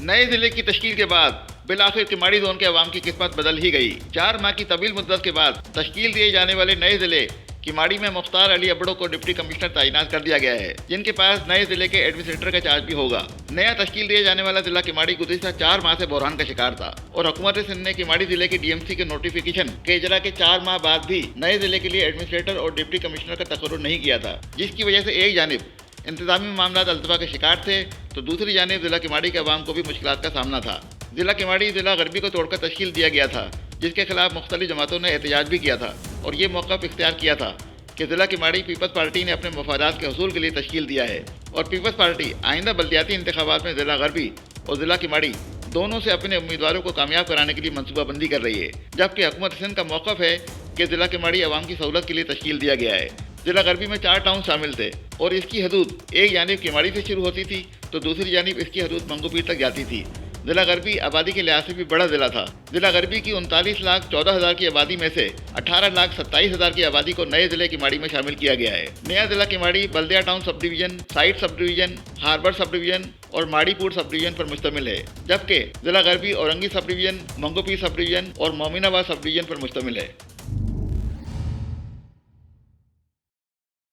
नए जिले की तश्कील के बाद बिलाखिर किमाड़ी जोन के अवाम की किस्मत बदल ही गई। 4 माह की तवील मुद्दत के बाद तश्कील दिए जाने वाले नए जिले किमाड़ी में मुख्तार अली अबड़ो को डिप्टी कमिश्नर तैनात कर दिया गया है, जिनके पास नए जिले के एडमिनिस्ट्रेटर का चार्ज भी होगा। नया तश्कील दिए जाने वाला जिला किमाड़ी गुज़िश्ता 4 माह से बहरान का शिकार था और हुकूमत सिंध ने किमाड़ी जिले की डीएमसी के नोटिफिकेशन के इजरा के 4 माह बाद भी नए जिले के लिए एडमिनिस्ट्रेटर और डिप्टी कमिश्नर का तकर्रुर नहीं किया था, जिसकी वजह से एक जानिब इंतजामी मामला अल्तवा के शिकार थे तो दूसरी जानिब जिला किमाड़ी के अवाम को भी मुश्किलात का सामना था। जिला किमाड़ी जिला गरबी को तोड़कर तश्कील दिया गया था, जिसके खिलाफ मुख्तलिफ जमातों ने एहतजाज भी किया था और ये मौक़िफ़ इख्तियार किया था कि जिला किमाड़ी पीपल्स पार्टी ने अपने मफादात के हसूल के लिए तश्कील दिया है और पीपल्स पार्टी आइंदा बल्दियाती इंतखाबात में जिला गरबी और जिला किमाड़ी दोनों से अपने उम्मीदवारों को कामयाब कराने के लिए मनसूबाबंदी कर रही है, जबकि हुकूमत सिंध का मौक़िफ़ है कि जिला किमाड़ी अवाम की सहूलत के लिए तश्कील दिया गया है। जिला गरबी में 4 टाउन शामिल थे और इसकी हदूद एक जानिब किमाड़ी से शुरू होती थी तो दूसरी जानिब इसकी हदूद मंगोपीर तक जाती थी। जिला गरबी आबादी के लिहाज से भी बड़ा जिला था। जिला गरबी की 39,14,000 की आबादी में से 18,27,000 की आबादी को नए जिले किमाड़ी में शामिल किया गया है। नया जिला Keamari Baldia town sub division, site sub division, harbour sub division और माड़ीपुर सब डिवीजन पर मुश्तमिल है, जबकि जिला गरबी औरंगी सब डिवीजन, मंगोपीर सब डिवीजन और मोमिनाबाद सब डिवीजन पर मुश्तमिल है।